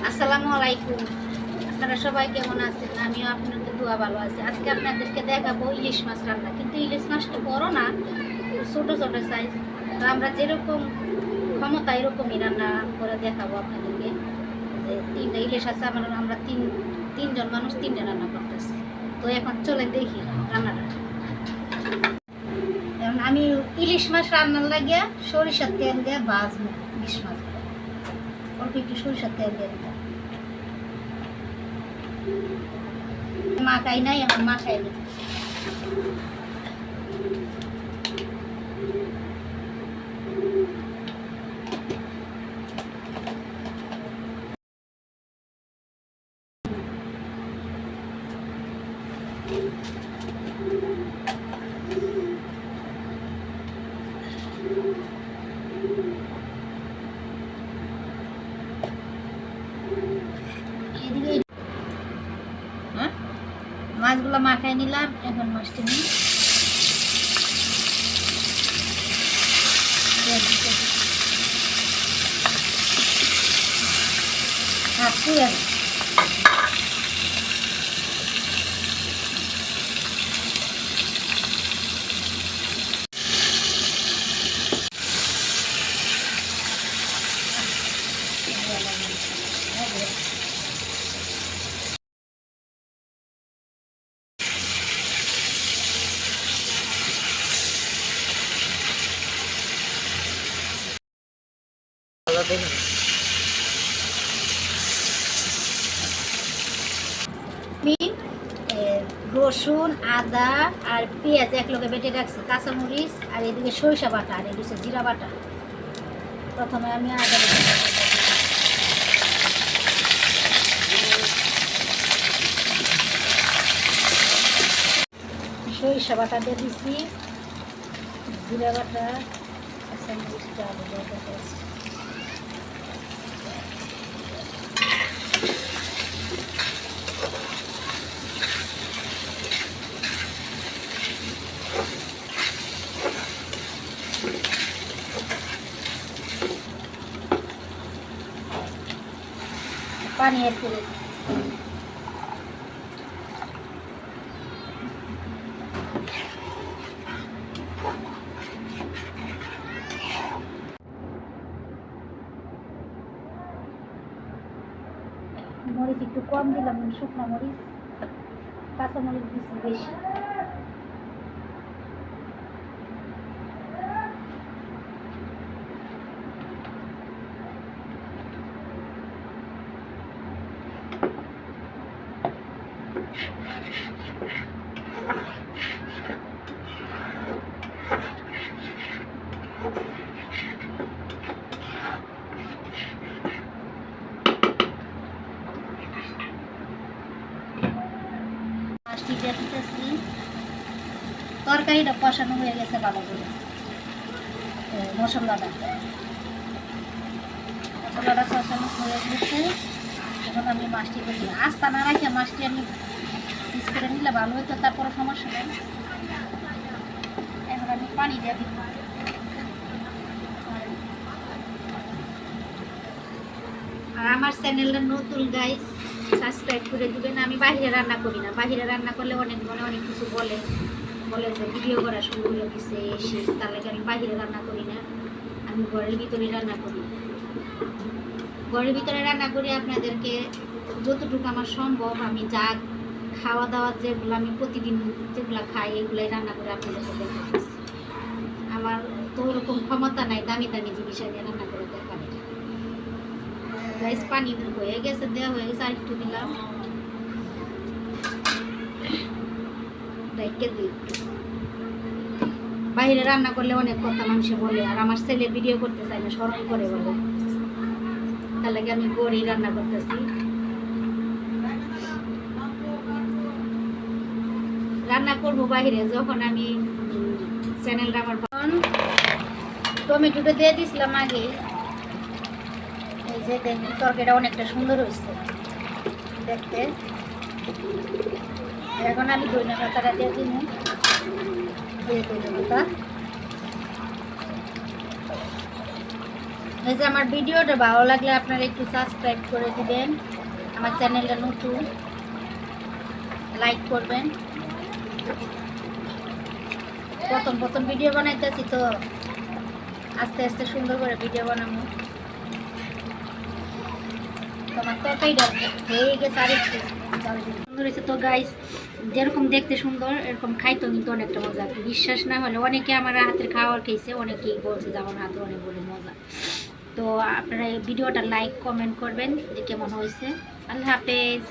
আসসালামু আলাইকুম। আপনারা সবাই কেমন আছেন? আমিও আপনাদের দোয়া ভালো আছি। আজকে আপনাদেরকে দেখাবো ইলিশ মাছ রান্না। কিন্তু ইলিশ মাছটা বড় না, ছোট ছোট সাইজ। তো আমরা যেরকম ক্ষমতা এরকমই রান্না করে দেখাবো আপনাদেরকে। যে তিনটা ইলিশ আছে, আমরা তিনজন মানুষ তিনটা রান্না করতেছি। তো এখন চলে দেখি রান্নাটা। এখন আমি ইলিশ মাছ রান্নার লাগিয়ে সরিষার তেল দিয়ে ভাজবো। ইলিশ মাছ অল্প একটু সরিষার তেল দিয়ে দিলাম। মাখাই নাই, এখন মাখাই নেই। মাছগুলো মাখাই নিলাম, এখন মাছটা নিই। রসুন, আদা আর পেঁয়াজ একলগে বেটে রাখছি, কাঁচামরিচ আর এদিকে সরিষা বাটা আর এদিকে জিরা বাটা। প্রথমে আমি আদা সরিষা বাটা দিয়ে দিচ্ছি, জিরা বাটা, কাঁচামরিচটা পানি এড করে মরিচ একটু কম দিলাম, শুকনো মরিচ, কাঁচা মরিচ দিচ্ছি বেশি। মাছটি দিয়ে দিতেছি। তরকারিটা কষানো হয়ে গেছে ভালো করে। মশলাটা কষানো হয়ে গেছে। এখন আমি মাছটি দিচ্ছি। আস্তা না রাখে মাছটি আমি পিস করে নিলে ভালো হতো, তারপরে সমস্যা নেই। এখন আমি পানি দিয়ে দিব। আর আমার চ্যানেলটা নতুন গাইস, সাবস্ক্রাইব করে দিবেন। আমি বাইরে রান্না করি না। বাইরে রান্না করলে অনেক কিছু বলে যে ভিডিও করা শুরু করে দিচ্ছে এসে, তার লাগে আমি বাইরে রান্না করি না। আমি ঘরের ভিতরে রান্না করি। ঘরের ভিতরে রান্না করি আপনাদেরকে যতটুকু আমার সম্ভব, আমি যা খাওয়া দাওয়া যেগুলো আমি প্রতিদিন যেগুলো খাই এগুলাই রান্না করে আপনাদেরকে দেখাচ্ছি। আমার তো ওরকম ক্ষমতা নাই দামি জিনিস আমি রান্না করে দেখাবো। গাইস পানি হয়ে গেছে, দেওয়া হয়ে গেছে, আর একটু দিলাম। বাইরে রান্না করলে অনেক কথা মানুষে বলে, আর আমার ছেলে ভিডিও করতে চাই না, শরম করে বলে। তার লাগে আমি গড়েই রান্না করতেছি। রান্না করবো বাইরে যখন আমি চ্যানেলটা আমার টমেটোটা দিয়ে দিয়েছিলাম আগে। এই যে তরকারিটা অনেকটা সুন্দর হয়েছে দেখতে। এখন আমি ধনিয়া পাতাটা দিয়ে দিব। ধনিয়া পাতা এই যে আমার ভিডিওটা ভালো লাগলে আপনারা একটু সাবস্ক্রাইব করে দিবেন, আমার চ্যানেলটা নতুন, লাইক করবেন। প্রথম ভিডিও বানাইতেছি তো আস্তে আস্তে সুন্দর করে ভিডিও বানাবো। তোমার তরকারিটা হয়ে গেছে আরেকটু সুন্দর হয়েছে তো গাইস। যেরকম দেখতে সুন্দর এরকম খাইতো কিন্তু অনেকটা মজা। বিশ্বাস না হলে অনেকে আমার হাতের খাবার খেয়েছে, অনেকেই বলছে যে আমার হাতে অনেক বলে মজা। তো আপনারা এই ভিডিওটা লাইক কমেন্ট করবেন যে কেমন হয়েছে। আল্লাহ হাফেজ।